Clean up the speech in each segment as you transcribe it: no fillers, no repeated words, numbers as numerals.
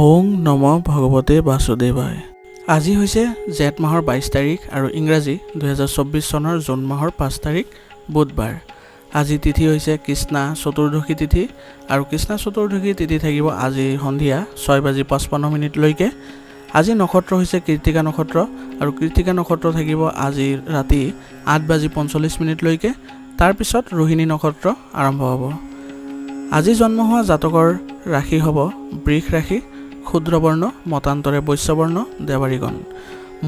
ওং নম ভগৱতে বাসুদেৱায়। আজি হৈছে জেঠ মাহৰ 22 তাৰিখ আৰু ইংৰাজী 2024 চনৰ জুন মাহৰ 5 তাৰিখ বুধবাৰ। আজি তিথি হৈছে কৃষ্ণা চতুৰ্দশী তিথি আৰু কৃষ্ণা চতুৰ্দশী তিথি থাকিব আজি সন্ধিয়া 6:55 লৈকে। আজি নক্ষত্ৰ হৈছে কৃত্তিকা নক্ষত্ৰ আৰু কৃত্তিকা নক্ষত্ৰ থাকিব আজি ৰাতি 8:45 লৈকে। তাৰ পিছত ৰোহিণী নক্ষত্ৰ আৰম্ভ হ'ব। আজি জন্ম হোৱা জাতকৰ ৰাশি হ'ব বৃষ ৰাশি, ক্ষুদ্ৰবৰ্ণ, মতান্তৰে বৈশ্যবৰ্ণ, দেৱাৰীগণ।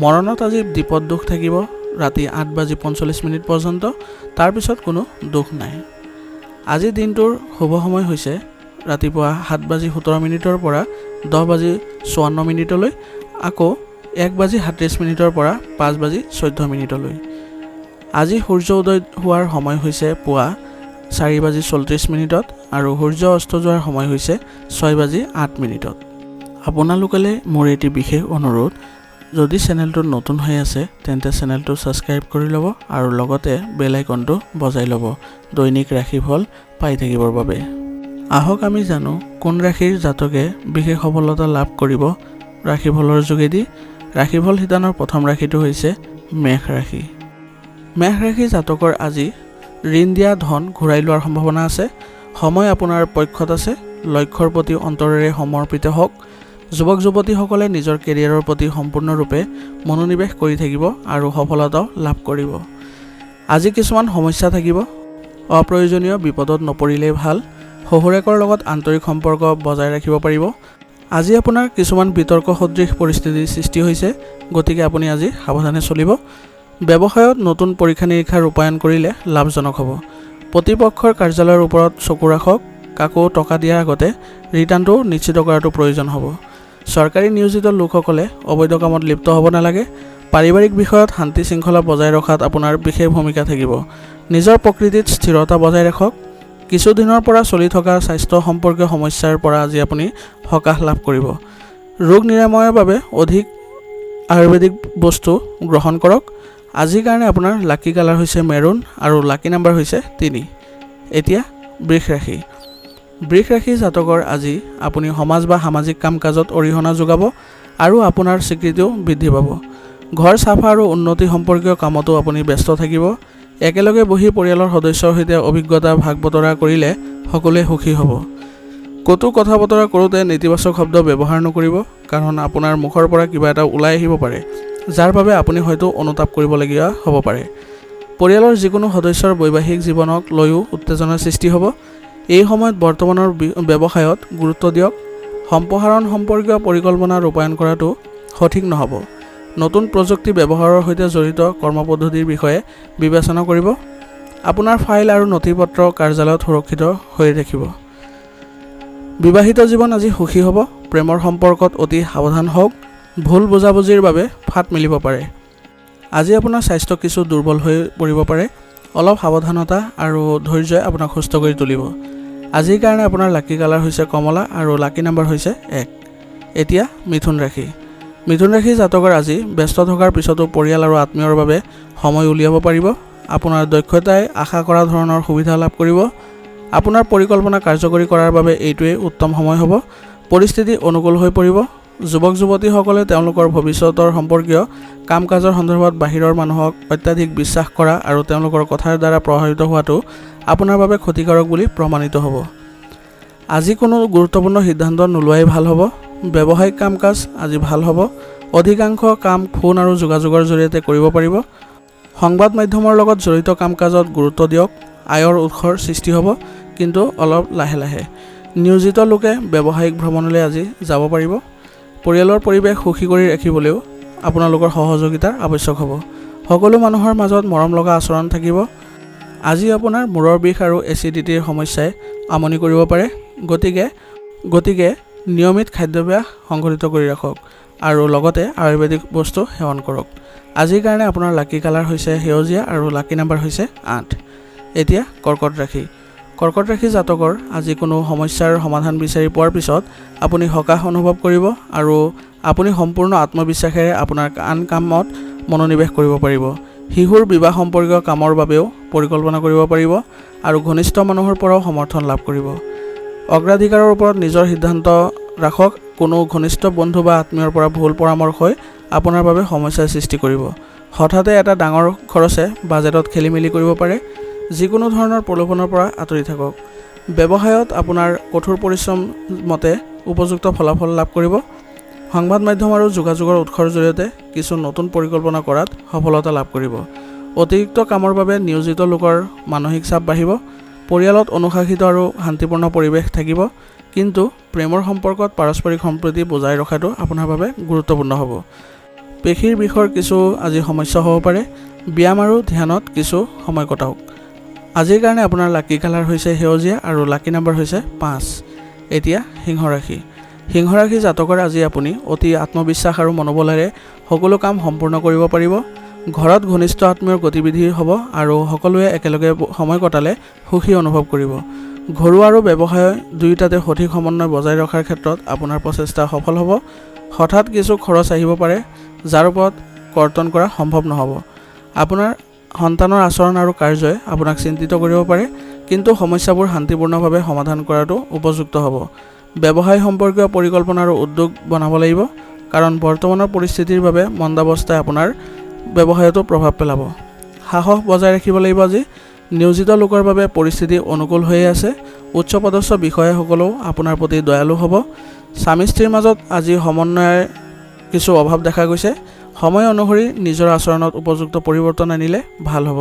মৰণত আজি দ্বীপদ দুখ থাকিব ৰাতি 8:45 পৰ্যন্ত, তাৰ পিছত কোনো দুখ নাই। আজি দিনটোৰ শুভ সময় হৈছে ৰাতিপুৱা 7:17 পৰা 10:54 আকৌ 1:38 পৰা 5:14 আজি সূৰ্য উদয় হোৱাৰ সময় হৈছে পুৱা 4:34 আৰু সূৰ্য অস্ত যোৱাৰ সময় হৈছে 6:08। আপোনালোকলৈ মোৰ এটি বিশেষ অনুৰোধ, যদি চেনেলটো নতুন হৈ আছে তেন্তে চেনেলটো ছাবস্ক্ৰাইব কৰি ল'ব আৰু লগতে বেল আইকনটো বজাই ল'ব দৈনিক ৰাশিফল পাই থাকিবৰ বাবে। আহক আমি জানো কোন ৰাশিৰ জাতকে বিশেষ সফলতা লাভ কৰিব ৰাশিফলৰ যোগেদি। ৰাশিফল শিতানৰ প্ৰথম ৰাশিটো হৈছে মেষ ৰাশি। মেষ ৰাশি জাতকৰ আজি ঋণ দিয়া ধন ঘূৰাই লোৱাৰ সম্ভাৱনা আছে। সময় আপোনাৰ পক্ষত আছে। লক্ষ্যৰ প্ৰতি অন্তৰেৰে সমৰ্পিত হওক। যুৱক যুৱতীসকলে নিজৰ কেৰিয়াৰৰ প্ৰতি সম্পূৰ্ণৰূপে মনোনিৱেশ কৰি থাকিব আৰু সফলতাও লাভ কৰিব। আজি কিছুমান সমস্যা থাকিব। অপ্ৰয়োজনীয় বিপদত নপৰিলেই ভাল। শহুৰেকৰ লগত আন্তৰিক সম্পৰ্ক বজাই ৰাখিব পাৰিব। আজি আপোনাৰ কিছুমান বিতৰ্ক সদৃশ পৰিস্থিতিৰ সৃষ্টি হৈছে, গতিকে আপুনি আজি সাৱধানে চলিব। ব্যৱসায়ত নতুন পৰীক্ষা নিৰীক্ষা ৰূপায়ণ কৰিলে লাভজনক হ'ব। প্ৰতিপক্ষৰ কাৰ্যালয়ৰ ওপৰত চকু ৰাখক। কাকো টকা দিয়াৰ আগতে ৰিটাৰ্ণটো নিশ্চিত কৰাটো প্ৰয়োজন হ'ব। চৰকাৰী নিয়োজিত লোকসকলে অবৈধ কামত লিপ্ত হ'ব নালাগে। পাৰিবাৰিক বিষয়ত শান্তি শৃংখলা বজাই ৰখাত আপোনাৰ বিশেষ ভূমিকা থাকিব। নিজৰ প্ৰকৃতিত স্থিৰতা বজাই ৰাখক। কিছুদিনৰ পৰা চলি থকা স্বাস্থ্য সম্পৰ্কীয় সমস্যাৰ পৰা আজি আপুনি সকাহ লাভ কৰিব। ৰোগ নিৰাময়ৰ বাবে অধিক আয়ুৰ্বেদিক বস্তু গ্ৰহণ কৰক। আজিৰ কাৰণে আপোনাৰ লাকি কালাৰ হৈছে মেৰুন আৰু লাকি নাম্বাৰ হৈছে 3। এতিয়া বৃষ ৰাশি। বৃষ ৰাশি জাতকৰ আজি আপুনি সমাজ বা সামাজিক কাম কাজত অৰিহণা যোগাব আৰু আপোনাৰ স্বীকৃতিও বৃদ্ধি পাব। ঘৰ চাফা আৰু উন্নতি সম্পৰ্কীয় কামতো আপুনি ব্যস্ত থাকিব। একেলগে বহি পৰিয়ালৰ সদস্যৰ সৈতে অভিজ্ঞতা ভাগ বতৰা কৰিলে সকলোৱে সুখী হ'ব। ক'তো কথা বতৰা কৰোঁতে নেতিবাচক শব্দ ব্যৱহাৰ নকৰিব, কাৰণ আপোনাৰ মুখৰ পৰা কিবা এটা ওলাই আহিব পাৰে, যাৰ বাবে আপুনি হয়তো অনুতাপ কৰিবলগীয়া হ'ব পাৰে। পৰিয়ালৰ যিকোনো সদস্যৰ বৈবাহিক জীৱনক লৈও উত্তেজনাৰ সৃষ্টি হ'ব। এই সময়ত বৰ্তমানৰ ব্যৱসায়ত গুৰুত্ব দিয়ক। সম্প্ৰসাৰণ সম্পৰ্কীয় পৰিকল্পনা ৰূপায়ণ কৰাটো সঠিক নহ'ব। নতুন প্ৰযুক্তি ব্যৱহাৰৰ সৈতে জড়িত কৰ্মপদ্ধতিৰ বিষয়ে বিবেচনা কৰিব। আপোনাৰ ফাইল আৰু নথিপত্ৰ কাৰ্যালয়ত সুৰক্ষিত হৈ ৰাখিব। বিবাহিত জীৱন আজি সুখী হ'ব। প্ৰেমৰ সম্পৰ্কত অতি সাৱধান হওক। ভুল বুজাবুজিৰ বাবে ফাট মেলিব পাৰে। আজি আপোনাৰ স্বাস্থ্য কিছু দুৰ্বল হৈ পৰিব পাৰে। অলপ সাৱধানতা আৰু ধৈৰ্যই আপোনাক সুস্থ কৰি তুলিব। আজিৰ কাৰণে আপোনাৰ লাকি কালাৰ হৈছে কমলা আৰু লাকি নাম্বাৰ হৈছে 1। এতিয়া মিথুন ৰাশি। মিথুন ৰাশি জাতকৰ আজি ব্যস্ত থকাৰ পিছতো পৰিয়াল আৰু আত্মীয়ৰ বাবে সময় উলিয়াব পাৰিব। আপোনাৰ দক্ষতাই আশা কৰা ধৰণৰ সুবিধা লাভ কৰিব। আপোনাৰ পৰিকল্পনা কাৰ্যকৰী কৰাৰ বাবে এইটোৱেই উত্তম সময় হ'ব। পৰিস্থিতি অনুকূল হৈ পৰিব। যুৱক যুৱতীসকলে তেওঁলোকৰ ভৱিষ্যতৰ সম্পৰ্কীয় কাম কাজৰ সন্দৰ্ভত বাহিৰৰ মানুহক অত্যাধিক বিশ্বাস কৰা আৰু তেওঁলোকৰ কথাৰ দ্বাৰা প্ৰভাৱিত হোৱাটো আপোনাৰ বাবে ক্ষতিকাৰক বুলি প্ৰমাণিত হ'ব। আজি কোনো গুৰুত্বপূৰ্ণ সিদ্ধান্ত নোলোৱাই ভাল হ'ব। ব্যৱসায়িক কাম কাজ আজি ভাল হ'ব। অধিকাংশ কাম ফোন আৰু যোগাযোগৰ জৰিয়তে কৰিব পাৰিব। সংবাদ মাধ্যমৰ লগত জড়িত কাম কাজত গুৰুত্ব দিয়ক। আয়ৰ উৎসৰ সৃষ্টি হ'ব, কিন্তু অলপ লাহে লাহে। নিয়োজিত লোকে ব্যৱসায়িক ভ্ৰমণলৈ আজি যাব পাৰিব। পৰিয়ালৰ পৰিৱেশ সুখী কৰি ৰাখিবলৈও আপোনালোকৰ সহযোগিতাৰ আৱশ্যক হ'ব। সকলো মানুহৰ মাজত মৰম লগা আচৰণ থাকিব। আজি আপোনাৰ মূৰৰ বিষ আৰু এচিডিটিৰ সমস্যাই আমনি কৰিব পাৰে, গতিকে নিয়মিত খাদ্যাভ্যাস সংঘটিত কৰি ৰাখক আৰু লগতে আয়ুৰ্বেদিক বস্তু সেৱন কৰক। আজিৰ কাৰণে আপোনাৰ লাকি কালাৰ হৈছে সেউজীয়া আৰু লাকি নাম্বাৰ হৈছে 8। এতিয়া কৰ্কট ৰাশি। কৰ্কট ৰাশি জাতকৰ আজি কোনো সমস্যাৰ সমাধান বিচাৰি পোৱাৰ পিছত আপুনি সকাহ অনুভৱ কৰিব আৰু আপুনি সম্পূৰ্ণ আত্মবিশ্বাসেৰে আপোনাৰ আন কামত মনোনিৱেশ কৰিব পাৰিব। শিশুৰ বিবাহ সম্পৰ্কীয় কামৰ বাবেও পৰিকল্পনা কৰিব পাৰিব আৰু ঘনিষ্ঠ মানুহৰ পৰাও সমৰ্থন লাভ কৰিব। অগ্ৰাধিকাৰৰ ওপৰত নিজৰ সিদ্ধান্ত ৰাখক। কোনো ঘনিষ্ঠ বন্ধু বা আত্মীয়ৰ পৰা ভুল পৰামৰ্শই আপোনাৰ বাবে সমস্যাৰ সৃষ্টি কৰিব। হঠাতে এটা ডাঙৰ খৰচে বাজেটত খেলিমেলি কৰিব পাৰে। যিকোনো ধৰণৰ প্ৰলোভনৰ পৰা আঁতৰি থাকক। ব্যৱসায়ত আপোনাৰ কঠোৰ পৰিশ্ৰম মতে উপযুক্ত ফলাফল লাভ কৰিব। সংবাদ মাধ্যম আৰু যোগাযোগৰ উৎসৰ জৰিয়তে কিছু নতুন পৰিকল্পনা কৰাত সফলতা লাভ কৰিব। অতিৰিক্ত কামৰ বাবে নিয়োজিত লোকৰ মানসিক চাপ বাঢ়িব। পৰিয়ালত অনুশাসিত আৰু শান্তিপূৰ্ণ পৰিৱেশ থাকিব, কিন্তু প্ৰেমৰ সম্পৰ্কত পাৰস্পৰিক সম্প্ৰীতি বজাই ৰখাটো আপোনাৰ বাবে গুৰুত্বপূৰ্ণ হ'ব। পেশীৰ বিষৰ কিছু আজি সমস্যা হ'ব পাৰে। ব্যায়াম আৰু ধ্যানত কিছু সময় কটাওক। আজিৰ কাৰণে আপোনাৰ লাকি কালাৰ হৈছে সেউজীয়া আৰু লাকি নম্বৰ হৈছে 5। এতিয়া সিংহ ৰাশি। সিংহ ৰাশি জাতকৰ আজি আপুনি অতি আত্মবিশ্বাস আৰু মনোবলেৰে সকলো কাম সম্পূৰ্ণ কৰিব পাৰিব। ঘৰত ঘনিষ্ঠ আত্মীয়ৰ গতিবিধি হ'ব আৰু সকলোৱে একেলগে সময় কটালে সুখী অনুভৱ কৰিব। ঘৰুৱা আৰু ব্যৱসায় দুয়োটাতে সঠিক সমন্বয় বজাই ৰখাৰ ক্ষেত্ৰত আপোনাৰ প্ৰচেষ্টা সফল হ'ব। হঠাৎ কিছু খৰচ আহিব পাৰে, যাৰ ওপৰত কৰ্তন কৰা সম্ভৱ নহ'ব। আপোনাৰ সন্তানৰ আচৰণ আৰু কাৰ্যই আপোনাক চিন্তিত কৰিব পাৰে, কিন্তু সমস্যাবোৰ শান্তিপূৰ্ণভাৱে সমাধান কৰাটো উপযুক্ত হ'ব। ব্যৱসায় সম্পৰ্কীয় পৰিকল্পনা আৰু উদ্যোগ বনাব লাগিব, কাৰণ বৰ্তমানৰ পৰিস্থিতিৰ বাবে মন্দাৱস্থাই আপোনাৰ ব্যৱসায়তো প্ৰভাৱ পেলাব। সাহস বজাই ৰাখিব লাগিব। আজি নিয়োজিত লোকৰ বাবে পৰিস্থিতি অনুকূল হৈয়ে আছে। উচ্চপদস্থ বিষয়াসকলেও আপোনাৰ প্ৰতি দয়ালু হ'ব। স্বামী স্ত্ৰীৰ মাজত আজি সমন্বয়ৰ কিছু অভাৱ দেখা গৈছে। সময় অনুসৰি নিজৰ আচৰণত উপযুক্ত পৰিৱৰ্তন আনিলে ভাল হ'ব।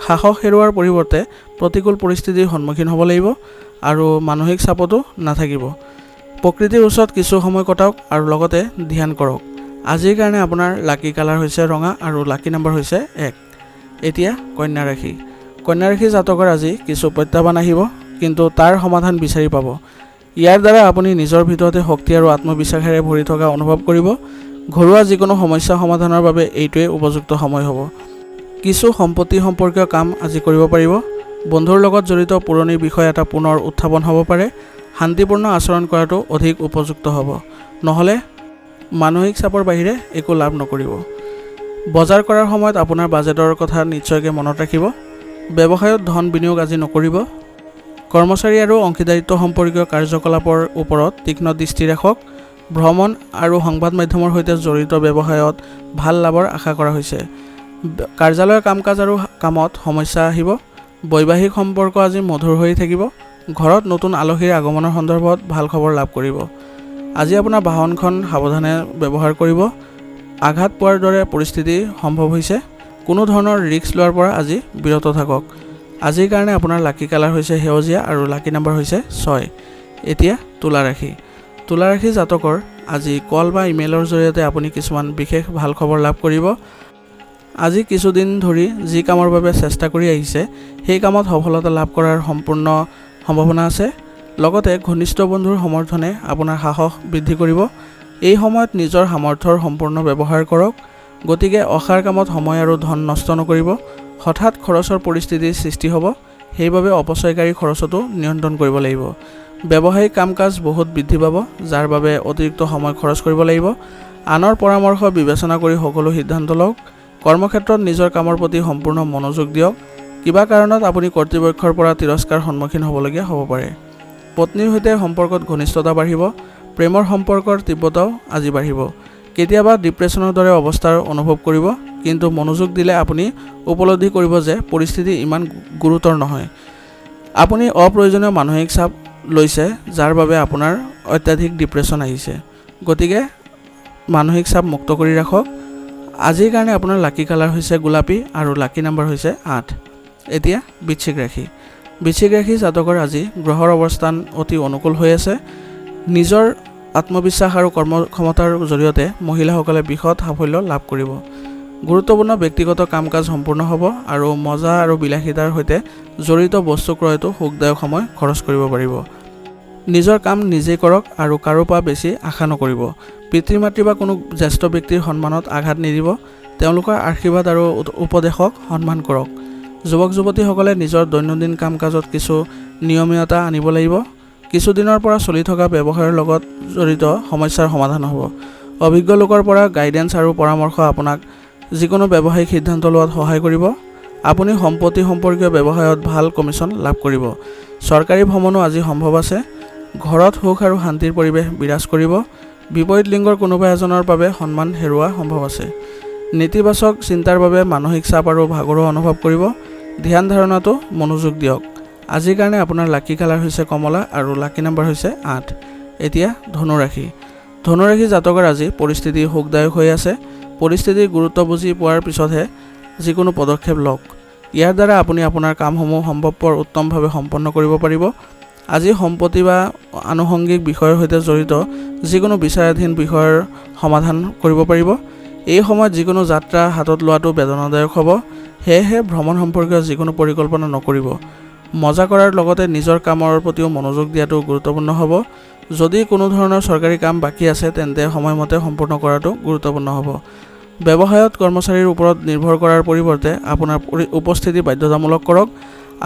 সাহস হেৰুৱাৰ পৰিৱৰ্তে প্ৰতিকূল পৰিস্থিতিৰ সন্মুখীন হ'ব লাগিব আৰু মানসিক চাপতো নাথাকিব। প্ৰকৃতিৰ ওচৰত কিছু সময় কটাওক আৰু লগতে ধ্যান কৰক। আজিৰ কাৰণে আপোনাৰ লাকি কালাৰ হৈছে ৰঙা আৰু লাকি নম্বৰ হৈছে 1। এতিয়া কন্যা ৰাশি। কন্যা ৰাশি জাতকৰ আজি কিছু প্ৰত্যাহ্বান আহিব, কিন্তু তাৰ সমাধান বিচাৰি পাব। ইয়াৰ দ্বাৰা আপুনি নিজৰ ভিতৰতে শক্তি আৰু আত্মবিশ্বাসেৰে ভৰি থকা অনুভৱ কৰিব। ঘৰুৱা যিকোনো সমস্যা সমাধানৰ বাবে এইটোৱে উপযুক্ত সময় হ'ব। কিছু সম্পত্তি সম্পৰ্কীয় কাম আজি কৰিব পাৰিব। বন্ধুৰ লগত জড়িত পুৰণি বিষয় এটা পুনৰ উত্থাপন হ'ব পাৰে। শান্তিপূৰ্ণ আচৰণ কৰাটো অধিক উপযুক্ত হ'ব, নহ'লে মানসিক চাপৰ বাহিৰে একো লাভ নকৰিব। বজাৰ কৰাৰ সময়ত আপোনাৰ বাজেটৰ কথা নিশ্চয়কৈ মনত ৰাখিব। ব্যৱসায়ত ধন বিনিয়োগ আজি নকৰিব। কৰ্মচাৰী আৰু অংশীদাৰিত্ব সম্পৰ্কীয় কাৰ্যকলাপৰ ওপৰত তীক্ষ্ণ দৃষ্টি ৰাখক। ভ্ৰমণ আৰু সংবাদ মাধ্যমৰ সৈতে জড়িত ব্যৱসায়ত ভাল লাভৰ আশা কৰা হৈছে। কাৰ্যালয়ৰ কাম কাজ আৰু কামত সমস্যা আহিব। বৈবাহিক সম্পৰ্ক আজি মধুৰ হৈ থাকিব। ঘৰত নতুন আলহীৰ আগমনৰ সন্দৰ্ভত ভাল খবৰ লাভ কৰিব। আজি আপোনাৰ বাহনখন সাৱধানে ব্যৱহাৰ কৰিব। আঘাত পোৱাৰ দৰে পৰিস্থিতি সম্ভৱ হৈছে। কোনো ধৰণৰ ৰিস্ক লোৱাৰ পৰা আজি বিৰত থাকক। আজিৰ কাৰণে আপোনাৰ লাকি কালাৰ হৈছে সেউজীয়া আৰু লাকি নম্বৰ হৈছে 6। এতিয়া তুলা ৰাশি। তুলা ৰাশি জাতকৰ আজি কল বা ইমেইলৰ জৰিয়তে আপুনি কিছুমান বিশেষ ভাল খবৰ লাভ কৰিব। আজি কিছুদিন ধৰি যি কামৰ বাবে চেষ্টা কৰি আহিছে, সেই কামত সফলতা লাভ কৰাৰ সম্পূৰ্ণ সম্ভাৱনা আছে। লগতে ঘনিষ্ঠ বন্ধুৰ সমৰ্থনে আপোনাৰ সাহস বৃদ্ধি কৰিব। এই সময়ত নিজৰ সামৰ্থ্যৰ সম্পূৰ্ণ ব্যৱহাৰ কৰক। গতিকে অসাৰ কামত সময় আৰু ধন নষ্ট নকৰিব। হঠাৎ খৰচৰ পৰিস্থিতিৰ সৃষ্টি হ'ব, সেইবাবে অপচয়কাৰী খৰচতো নিয়ন্ত্ৰণ কৰিব লাগিব। ব্যৱসায়িক কাম কাজ বহুত বৃদ্ধি পাব, যাৰ বাবে অতিৰিক্ত সময় খৰচ কৰিব লাগিব। আনৰ পৰামৰ্শ বিবেচনা কৰি সকলো সিদ্ধান্ত লওক। কৰ্মক্ষেত্ৰত নিজৰ কামৰ প্ৰতি সম্পূৰ্ণ মনোযোগ দিয়ক। কিবা কাৰণত আপুনি কৰ্তৃপক্ষৰ পৰা তিৰস্কাৰ সন্মুখীন হ'বলগীয়া হ'ব পাৰে। পত্নীৰ সৈতে সম্পৰ্কত ঘনিষ্ঠতা বাঢ়িব। প্ৰেমৰ সম্পৰ্কৰ তীব্ৰতাও আজি বাঢ়িব। কেতিয়াবা ডিপ্ৰেশ্যনৰ দৰে অৱস্থাৰ অনুভৱ কৰিব, কিন্তু মনোযোগ দিলে আপুনি উপলব্ধি কৰিব যে পৰিস্থিতি ইমান গুৰুতৰ নহয়। আপুনি অপ্ৰয়োজনীয় মানসিক চাপ লৈছে, যাৰ বাবে আপোনাৰ অত্যাধিক ডিপ্ৰেশ্যন আহিছে। গতিকে মানসিক চাপ মুক্ত কৰি ৰাখক। আজিৰ কাৰণে আপোনাৰ লাকি কালাৰ হৈছে গোলাপী আৰু লাকি নম্বৰ হৈছে 8। এতিয়া বৃশ্চিক ৰাশি। বৃশ্চিক ৰাশি জাতকৰ আজি গ্ৰহৰ অৱস্থান অতি অনুকূল হৈ আছে। নিজৰ আত্মবিশ্বাস আৰু কৰ্মক্ষমতাৰ জৰিয়তে মহিলাসকলে বৃহৎ সাফল্য লাভ কৰিব। গুৰুত্বপূৰ্ণ ব্যক্তিগত কাম কাজ সম্পূৰ্ণ হ'ব আৰু মজা আৰু বিলাসিতাৰ সৈতে জড়িত বস্তু ক্ৰয়তো সুখদায়ক সময় খৰচ কৰিব পাৰিব। নিজৰ কাম নিজেই কৰক আৰু কাৰো পৰা বেছি আশা নকৰিব। পিতৃ মাতৃ বা কোনো জ্যেষ্ঠ ব্যক্তিৰ সন্মানত আঘাত নিদিব। তেওঁলোকৰ আশীৰ্বাদ আৰু উপদেশক সন্মান কৰক। যুৱক যুৱতীসকলে নিজৰ দৈনন্দিন কাম কাজত কিছু নিয়মীয়তা আনিব লাগিব। কিছুদিনৰ পৰা চলি থকা ব্যৱসায়ৰ লগত জড়িত সমস্যাৰ সমাধান হ'ব। অভিজ্ঞ লোকৰ পৰা গাইডেন্স আৰু পৰামৰ্শ আপোনাক যিকোনো ব্যৱসায়িক সিদ্ধান্ত লোৱাত সহায় কৰিব। আপুনি সম্পত্তি সম্পৰ্কীয় ব্যৱসায়ত ভাল কমিশ্যন লাভ কৰিব। চৰকাৰী ভ্ৰমণো আজি সম্ভৱ আছে। ঘৰত সুখ আৰু শান্তিৰ পৰিৱেশ বিৰাজ কৰিব। বিপৰীত লিংগৰ কোনোবা এজনৰ বাবে সন্মান হেৰুওৱা সম্ভৱ আছে। নেতিবাচক চিন্তাৰ বাবে মানসিক চাপ আৰু ভাগৰুৱা অনুভৱ কৰিব। ধ্যান ধাৰণাটো মনোযোগ দিয়ক। আজিৰ কাৰণে আপোনাৰ লাকি কালাৰ হৈছে কমলা আৰু লাকি নাম্বাৰ হৈছে 8। এতিয়া ধনুৰাশি। ধনুৰাশি জাতকৰ আজি পৰিস্থিতি সুখদায়ক হৈ আছে। পৰিস্থিতিৰ গুৰুত্ব বুজি পোৱাৰ পিছতহে যিকোনো পদক্ষেপ লওক। ইয়াৰ দ্বাৰা আপুনি আপোনাৰ কামসমূহ সম্ভৱপৰ উত্তমভাৱে সম্পন্ন কৰিব পাৰিব। আজি সম্পত্তি বা আনুষংগিক বিষয়ৰ সৈতে জড়িত যিকোনো বিচাৰাধীন বিষয়ৰ সমাধান কৰিব পাৰিব। এই সময়ত যিকোনো যাত্ৰা হাতত লোৱাটো বেদনাদায়ক হ'ব। সেয়েহে ভ্ৰমণ সম্পৰ্কীয় যিকোনো পৰিকল্পনা নকৰিব। মজা কৰাৰ লগতে নিজৰ কামৰ প্ৰতিও মনোযোগ দিয়াটো গুৰুত্বপূৰ্ণ হ'ব। যদি কোনো ধৰণৰ চৰকাৰী কাম বাকী আছে তেন্তে সময়মতে সম্পূৰ্ণ কৰাটো গুৰুত্বপূৰ্ণ হ'ব। ব্যৱসায়ত কৰ্মচাৰীৰ ওপৰত নিৰ্ভৰ কৰাৰ পৰিৱৰ্তে আপোনাৰ উপস্থিতি বাধ্যতামূলক কৰক।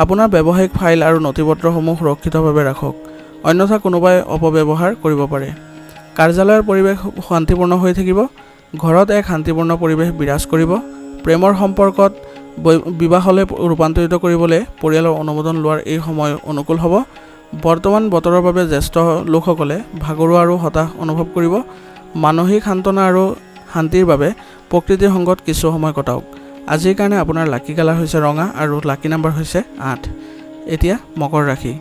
আপোনাৰ ব্যৱসায়িক ফাইল আৰু নথিপত্ৰসমূহ সুৰক্ষিতভাৱে ৰাখক, অন্যথা কোনোবাই অপব্যৱহাৰ কৰিব পাৰে। কাৰ্যালয়ৰ পৰিৱেশ শান্তিপূৰ্ণ হৈ থাকিব। ঘৰত এক শান্তিপূৰ্ণ পৰিৱেশ বিৰাজ কৰিব। প্ৰেমৰ সম্পৰ্কত বিবাহলৈ ৰূপান্তৰিত কৰিবলৈ পৰিয়ালৰ অনুমোদন লোৱাৰ এই সময় অনুকূল হ'ব। বৰ্তমান বতৰৰ বাবে জ্যেষ্ঠ লোকসকলে ভাগৰুৱা আৰু হতাশ অনুভৱ কৰিব। মানসিক সান্তনা আৰু শান্তিৰ বাবে প্ৰকৃতিৰ সংগত কিছু সময় কটাওক। আজিৰ কাৰণে আপোনাৰ লাকি কালাৰ হৈছে ৰঙা আৰু লাকি নাম্বাৰ হৈছে 8। এতিয়া মকৰ ৰাশি।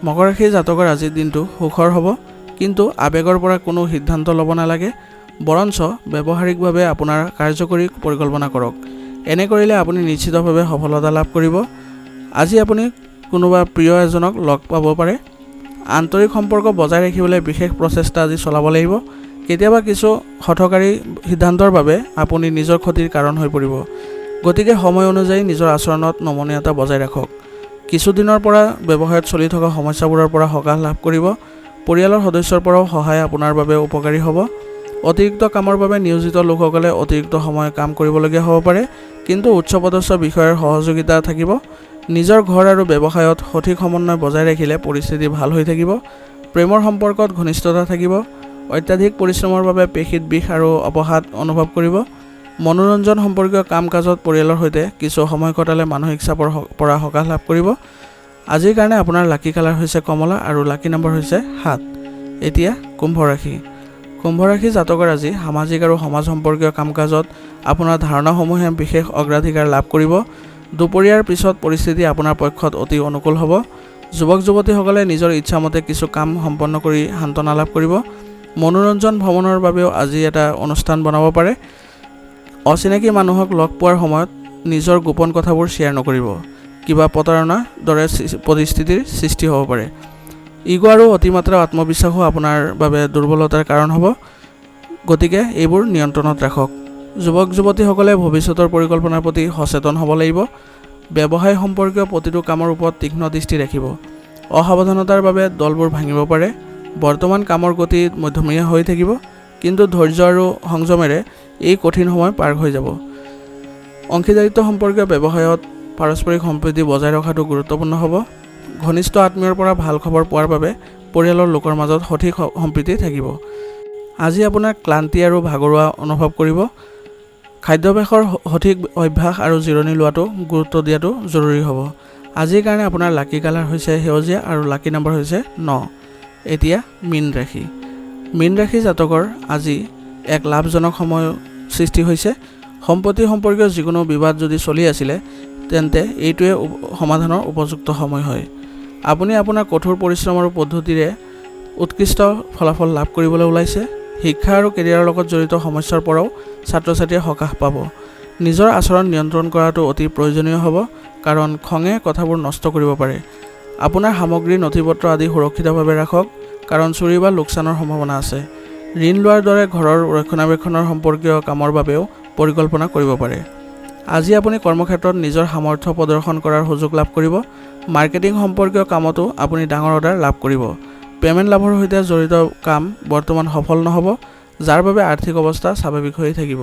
মকৰ ৰাশিৰ জাতকৰ আজিৰ দিনটো সুখৰ হ'ব, কিন্তু আৱেগৰ পৰা কোনো সিদ্ধান্ত ল'ব নালাগে। বৰঞ্চ ব্যৱহাৰিকভাৱে আপোনাৰ কাৰ্যকৰী পৰিকল্পনা কৰক। এনে কৰিলে আপুনি নিশ্চিতভাৱে সফলতা লাভ কৰিব। আজি আপুনি কোনোবা প্ৰিয় এজনক লগ পাব পাৰে। আন্তৰিক সম্পৰ্ক বজাই ৰাখিবলৈ বিশেষ প্ৰচেষ্টা আজি চলাব লাগিব। কেতিয়াবা কিছু হঠকাৰী সিদ্ধান্তৰ বাবে আপুনি নিজৰ ক্ষতিৰ কাৰণ হৈ পৰিব। গতিকে সময় অনুযায়ী নিজৰ আচৰণত নমনীয়তা বজাই ৰাখক। কিছুদিনৰ পৰা ব্যৱসায়ত চলি থকা সমস্যাবোৰৰ পৰা সকাহ লাভ কৰিব। পৰিয়ালৰ সদস্যৰ পৰাও সহায় আপোনাৰ বাবে উপকাৰী হ'ব। অতিৰিক্ত কামৰ বাবে নিয়োজিত লোকসকলে অতিৰিক্ত সময় কাম কৰিবলগীয়া হ'ব পাৰে, কিন্তু উচ্চপদস্থ বিষয়াৰ সহযোগিতা থাকিব। নিজৰ ঘৰ আৰু ব্যৱসায়ত সঠিক সমন্বয় বজাই ৰাখিলে পৰিস্থিতি ভাল হৈ থাকিব। প্ৰেমৰ সম্পৰ্কত ঘনিষ্ঠতা থাকিব। অত্যাধিক পৰিশ্ৰমৰ বাবে পেশীত বিষ আৰু অৱসাদ অনুভৱ কৰিব। মনোৰঞ্জন সম্পৰ্কীয় কাম কাজত পৰিয়ালৰ সৈতে কিছু সময় কটালে মানসিক চাপৰ পৰা সকাহ লাভ কৰিব। আজিৰ কাৰণে আপোনাৰ লাকি কালাৰ হৈছে কমলা আৰু লাকি নাম্বাৰ হৈছে 7। এতিয়া কুম্ভ ৰাশি। কুম্ভ ৰাশি জাতকৰ আজি সামাজিক আৰু সমাজ সম্পৰ্কীয় কাম কাজত আপোনাৰ ধাৰণাসমূহে বিশেষ অগ্ৰাধিকাৰ লাভ কৰিব। দুপৰীয়াৰ পিছত পৰিস্থিতি আপোনাৰ পক্ষত অতি অনুকূল হ'ব। যুৱক যুৱতীসকলে নিজৰ ইচ্ছামতে কিছু কাম সম্পন্ন কৰি সান্তনা লাভ কৰিব। মনোৰঞ্জন ভ্ৰমণৰ বাবেও আজি এটা অনুষ্ঠান বনাব পাৰে। অচিনাকি মানুহক লগ পোৱাৰ সময়ত নিজৰ গোপন কথাবোৰ শ্বেয়াৰ নকৰিব। কিবা প্ৰতাৰণাৰ দৰে পৰিস্থিতিৰ সৃষ্টি হ'ব পাৰে। ইগ' আৰু অতিমাত্ৰা আত্মবিশ্বাসো আপোনাৰ বাবে দুৰ্বলতাৰ কাৰণ হ'ব। গতিকে এইবোৰ নিয়ন্ত্ৰণত ৰাখক। যুৱক যুৱতীসকলে ভৱিষ্যতৰ পৰিকল্পনাৰ প্ৰতি সচেতন হ'ব লাগিব। ব্যৱসায় সম্পৰ্কীয় প্ৰতিটো কামৰ ওপৰত তীক্ষ্ণ দৃষ্টি ৰাখিব। অসাৱধানতাৰ বাবে দলবোৰ ভাঙিব পাৰে। বৰ্তমান কামৰ গতি মধ্যমীয়া হৈ থাকিব, কিন্তু ধৈৰ্য আৰু সংযমেৰে এই কঠিন সময় পাৰ হৈ যাব। অংশীদাৰিত্ব সম্পৰ্কীয় ব্যৱসায়ত পাৰস্পৰিক সম্প্ৰীতি বজাই ৰখাটো গুৰুত্বপূৰ্ণ হ'ব। ঘনিষ্ঠ আত্মীয়ৰ পৰা ভাল খবৰ পোৱাৰ বাবে পৰিয়ালৰ লোকৰ মাজত সঠিক সম্প্ৰীতি থাকিব। আজি আপোনাৰ ক্লান্তি আৰু ভাগৰুৱা অনুভৱ কৰিব। খাদ্যাভ্যাসৰ সঠিক অভ্যাস আৰু জিৰণি লোৱাটো গুৰুত্ব দিয়াটো জৰুৰী হ'ব। আজিৰ কাৰণে আপোনাৰ লাকি কালাৰ হৈছে সেউজীয়া আৰু লাকি নাম্বাৰ হৈছে 9। এতিয়া মীন ৰাশি। মীন ৰাশি জাতকৰ আজি এক লাভজনক সময় সৃষ্টি হৈছে। সম্পত্তি সম্পৰ্কীয় যিকোনো বিবাদ যদি চলি আছিলে তেন্তে এইটোৱে সমাধানৰ উপযুক্ত সময় হয়। আপুনি আপোনাৰ কঠোৰ পৰিশ্ৰম আৰু পদ্ধতিৰে উৎকৃষ্ট ফলাফল লাভ কৰিবলৈ ওলাইছে। শিক্ষা আৰু কেৰিয়াৰৰ লগত জড়িত সমস্যাৰ পৰাও ছাত্ৰ ছাত্ৰীয়ে সকাহ পাব। নিজৰ আচৰণ নিয়ন্ত্ৰণ কৰাটো অতি প্ৰয়োজনীয় হ'ব, কাৰণ খঙে কথাবোৰ নষ্ট কৰিব পাৰে। আপোনাৰ সামগ্ৰী নথিপত্ৰ আদি সুৰক্ষিতভাৱে ৰাখক, কাৰণ চুৰি বা লোকচানৰ সম্ভাৱনা আছে। ঋণ লোৱাৰ দৰে ঘৰৰ ৰক্ষণাবেক্ষণৰ সম্পৰ্কীয় কামৰ বাবেও পৰিকল্পনা কৰিব পাৰে। আজি আপুনি কৰ্মক্ষেত্ৰত নিজৰ সামৰ্থ্য প্ৰদৰ্শন কৰাৰ সুযোগ লাভ কৰিব। মাৰ্কেটিং সম্পৰ্কীয় কামতো আপুনি ডাঙৰ অৰ্ডাৰ লাভ কৰিব। পে'মেণ্ট লাভৰ সৈতে জড়িত কাম বৰ্তমান সফল নহ'ব, যাৰ বাবে আৰ্থিক অৱস্থা স্বাভাৱিক হৈ থাকিব।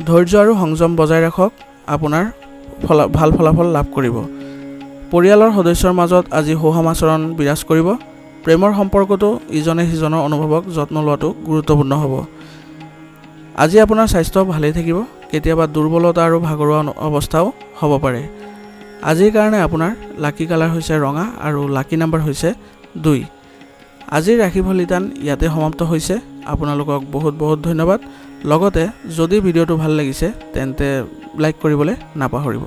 ধৈৰ্য আৰু সংযম বজাই ৰাখক, আপোনাৰ ভাল ফলাফল লাভ কৰিব। পৰিয়ালৰ সদস্যৰ মাজত আজি সুসমাচৰণ বিৰাজ কৰিব। প্ৰেমৰ সম্পৰ্কতো ইজনে সিজনৰ অনুভৱক যত্ন লোৱাটো গুৰুত্বপূৰ্ণ হ'ব। আজি আপোনাৰ স্বাস্থ্য ভালেই থাকিব। কেতিয়াবা দুৰ্বলতা আৰু ভাগৰুৱা অৱস্থাও হ'ব পাৰে। আজিৰ কাৰণে আপোনাৰ লাকি কালাৰ হৈছে ৰঙা আৰু লাকি নাম্বাৰ হৈছে 2। আজিৰ ৰাখি বলিদান ইয়াতে সমাপ্ত হৈছে। আপোনালোকক বহুত বহুত ধন্যবাদ। লগতে যদি ভিডিঅ'টো ভাল লাগিছে তেন্তে লাইক কৰিবলৈ নাপাহৰিব।